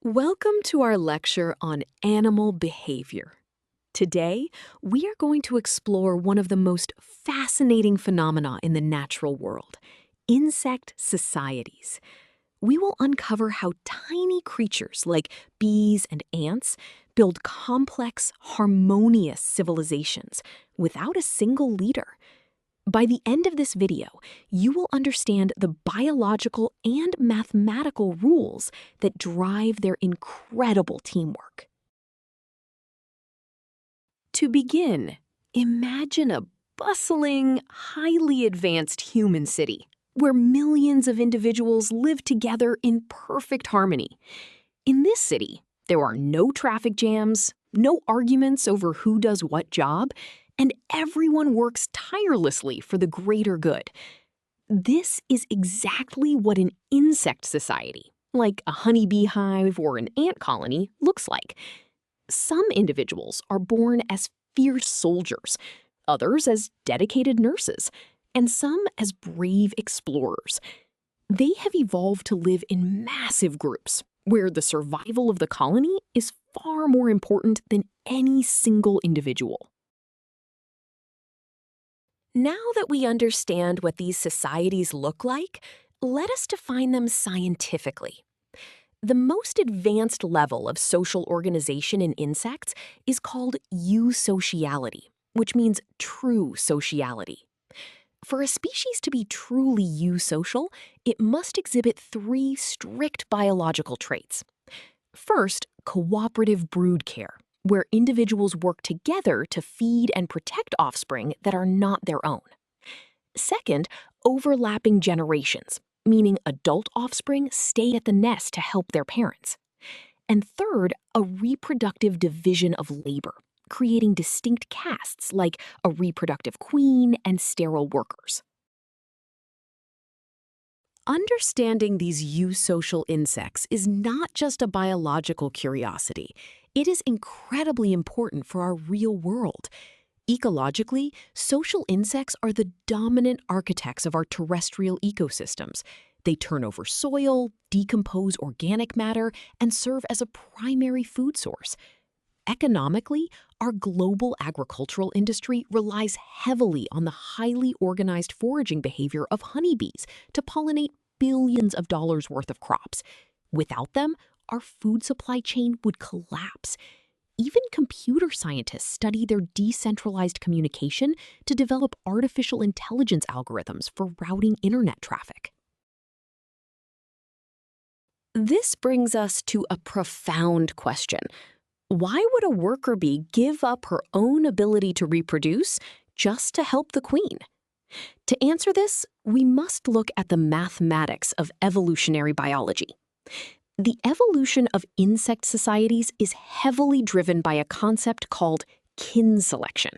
Welcome to our lecture on animal behavior. Today, we are going to explore one of the most fascinating phenomena in the natural world, insect societies. We will uncover how tiny creatures like bees and ants build complex, harmonious civilizations without a single leader. By the end of this video, you will understand the biological and mathematical rules that drive their incredible teamwork. To begin, imagine a bustling, highly advanced human city where millions of individuals live together in perfect harmony. In this city, there are no traffic jams, no arguments over who does what job, and everyone works tirelessly for the greater good. This is exactly what an insect society, like a honeybee hive or an ant colony, looks like. Some individuals are born as fierce soldiers, others as dedicated nurses, and some as brave explorers. They have evolved to live in massive groups, where the survival of the colony is far more important than any single individual. Now that we understand what these societies look like, let us define them scientifically. The most advanced level of social organization in insects is called eusociality, which means true sociality. For a species to be truly eusocial, it must exhibit three strict biological traits. First, cooperative brood care, where individuals work together to feed and protect offspring that are not their own. Second, overlapping generations, meaning adult offspring stay at the nest to help their parents. And third, a reproductive division of labor, creating distinct castes like a reproductive queen and sterile workers. Understanding these eusocial insects is not just a biological curiosity. It is incredibly important for our real world. Ecologically, social insects are the dominant architects of our terrestrial ecosystems. They turn over soil, decompose organic matter, and serve as a primary food source. Economically, our global agricultural industry relies heavily on the highly organized foraging behavior of honeybees to pollinate billions of dollars worth of crops. Without them, our food supply chain would collapse. Even computer scientists study their decentralized communication to develop artificial intelligence algorithms for routing internet traffic. This brings us to a profound question. Why would a worker bee give up her own ability to reproduce just to help the queen? To answer this, we must look at the mathematics of evolutionary biology. The evolution of insect societies is heavily driven by a concept called kin selection.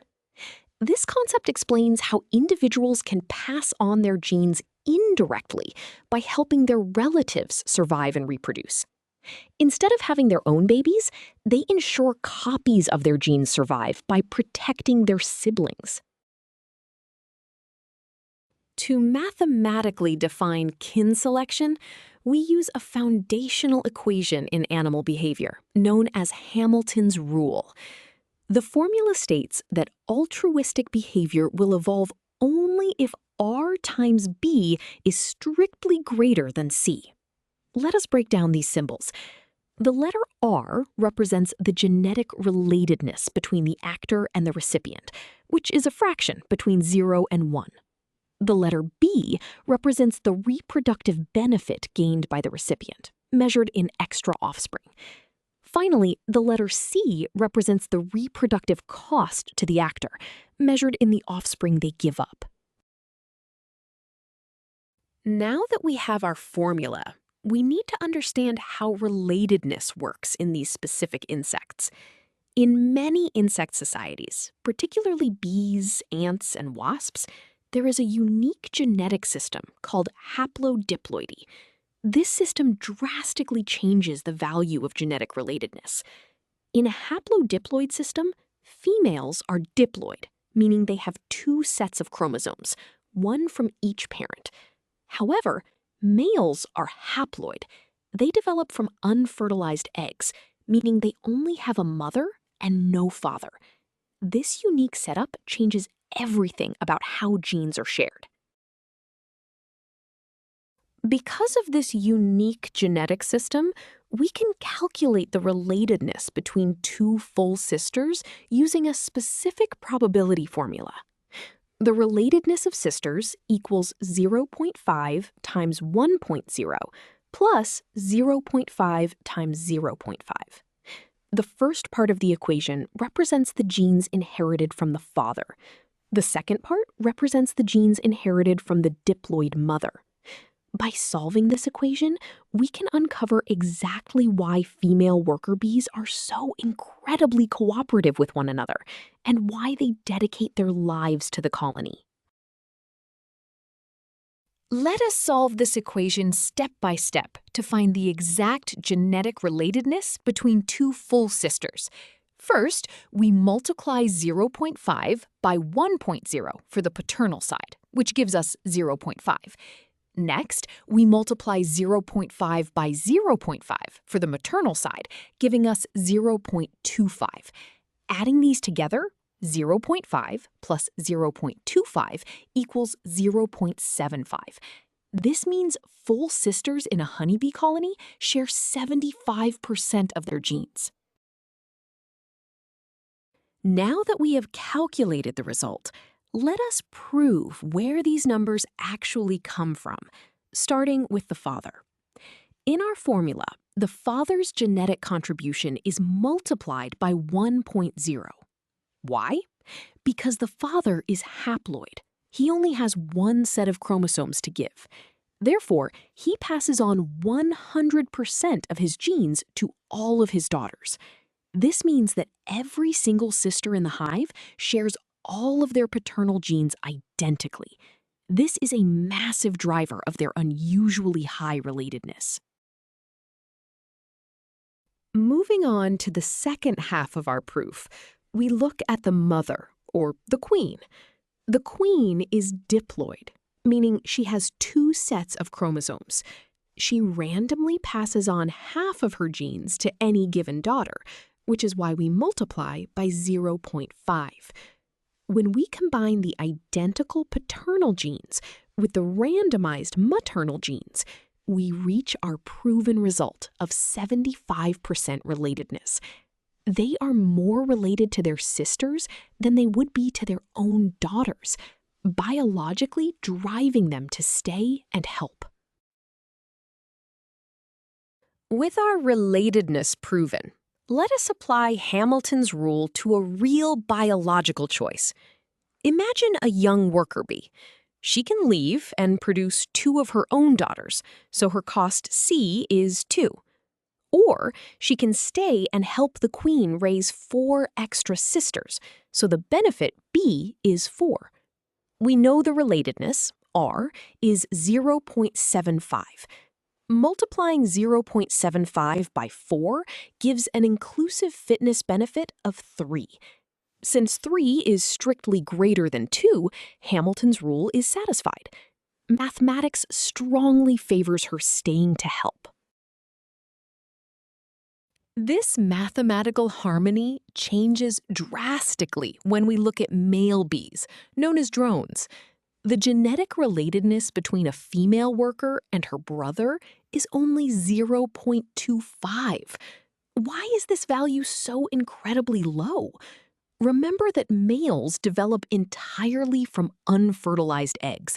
This concept explains how individuals can pass on their genes indirectly by helping their relatives survive and reproduce. Instead of having their own babies, they ensure copies of their genes survive by protecting their siblings. To mathematically define kin selection, we use a foundational equation in animal behavior, known as Hamilton's rule. The formula states that altruistic behavior will evolve only if R times B is strictly greater than C. Let us break down these symbols. The letter R represents the genetic relatedness between the actor and the recipient, which is a fraction between 0 and 1. The letter B represents the reproductive benefit gained by the recipient, measured in extra offspring. Finally, the letter C represents the reproductive cost to the actor, measured in the offspring they give up. Now that we have our formula, we need to understand how relatedness works in these specific insects. In many insect societies, particularly bees, ants, and wasps, there is a unique genetic system called haplodiploidy. This system drastically changes the value of genetic relatedness. In a haplodiploid system, females are diploid, meaning they have two sets of chromosomes, one from each parent. However, males are haploid. they develop from unfertilized eggs, meaning they only have a mother and no father. This unique setup changes everything about how genes are shared. Because of this unique genetic system, we can calculate the relatedness between two full sisters using a specific probability formula. The relatedness of sisters equals 0.5 times 1.0 plus 0.5 times 0.5. The first part of the equation represents the genes inherited from the father. The second part represents the genes inherited from the diploid mother. By solving this equation, we can uncover exactly why female worker bees are so incredibly cooperative with one another and why they dedicate their lives to the colony. Let us solve this equation step by step to find the exact genetic relatedness between two full sisters. First, we multiply 0.5 by 1.0 for the paternal side, which gives us 0.5. Next, we multiply 0.5 by 0.5 for the maternal side, giving us 0.25. Adding these together, 0.5 plus 0.25 equals 0.75. This means full sisters in a honeybee colony share 75% of their genes. Now that we have calculated the result, let us prove where these numbers actually come from, starting with the father. In our formula, the father's genetic contribution is multiplied by 1.0. Why? Because the father is haploid. He only has one set of chromosomes to give. Therefore, he passes on 100% of his genes to all of his daughters. This means that every single sister in the hive shares all of their paternal genes identically. This is a massive driver of their unusually high relatedness. Moving on to the second half of our proof, we look at the mother, or the queen. The queen is diploid, meaning she has two sets of chromosomes. She randomly passes on half of her genes to any given daughter, which is why we multiply by 0.5. When we combine the identical paternal genes with the randomized maternal genes, we reach our proven result of 75% relatedness. They are more related to their sisters than they would be to their own daughters, biologically driving them to stay and help. With our relatedness proven, let us apply Hamilton's rule to a real biological choice. Imagine a young worker bee. She can leave and produce two of her own daughters, so her cost C is 2. Or she can stay and help the queen raise 4 extra sisters, so the benefit B is 4. We know the relatedness, R, is 0.75. Multiplying 0.75 by 4 gives an inclusive fitness benefit of 3. Since 3 is strictly greater than 2, Hamilton's rule is satisfied. Mathematics strongly favors her staying to help. This mathematical harmony changes drastically when we look at male bees, known as drones. The genetic relatedness between a female worker and her brother is only 0.25. Why is this value so incredibly low? Remember that males develop entirely from unfertilized eggs.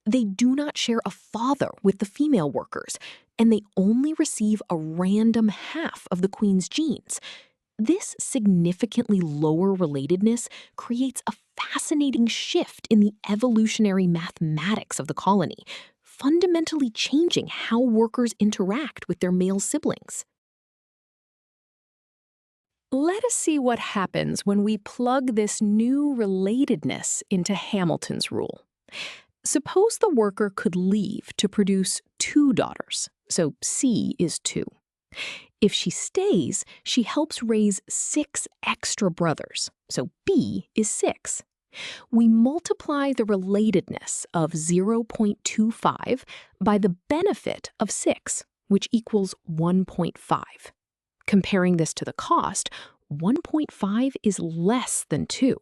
They do not share a father with the female workers, and they only receive a random half of the queen's genes. This significantly lower relatedness creates a fascinating shift in the evolutionary mathematics of the colony, fundamentally changing how workers interact with their male siblings. Let us see what happens when we plug this new relatedness into Hamilton's rule. Suppose the worker could leave to produce 2 daughters, so C is 2. If she stays, she helps raise 6 extra brothers, so B is 6. We multiply the relatedness of 0.25 by the benefit of 6, which equals 1.5. Comparing this to the cost, 1.5 is less than 2.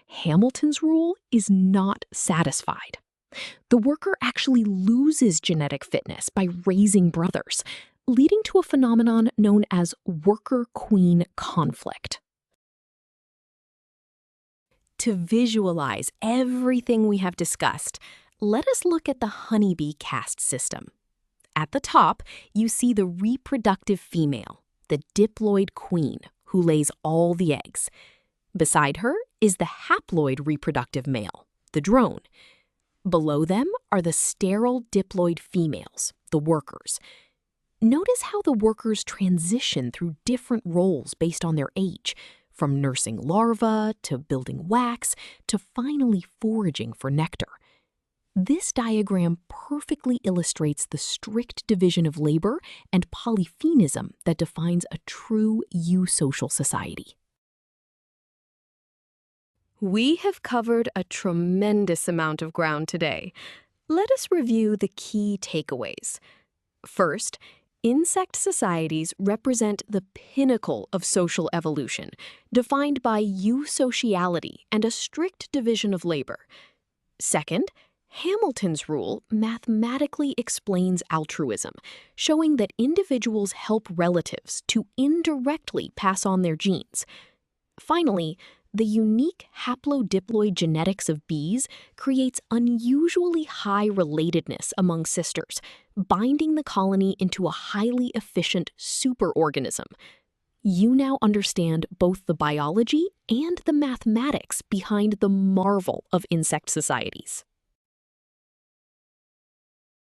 Hamilton's rule is not satisfied. The worker actually loses genetic fitness by raising brothers, leading to a phenomenon known as worker-queen conflict. To visualize everything we have discussed, let us look at the honeybee caste system. At the top, you see the reproductive female, the diploid queen, who lays all the eggs. Beside her is the haploid reproductive male, the drone. Below them are the sterile diploid females, the workers. Notice how the workers transition through different roles based on their age, from nursing larvae to building wax to finally foraging for nectar. This diagram perfectly illustrates the strict division of labor and polyphenism that defines a true eusocial society. We have covered a tremendous amount of ground today. Let us review the key takeaways. First, insect societies represent the pinnacle of social evolution, defined by eusociality and a strict division of labor. Second, Hamilton's rule mathematically explains altruism, showing that individuals help relatives to indirectly pass on their genes. Finally, the unique haplodiploid genetics of bees creates unusually high relatedness among sisters, binding the colony into a highly efficient superorganism. You now understand both the biology and the mathematics behind the marvel of insect societies.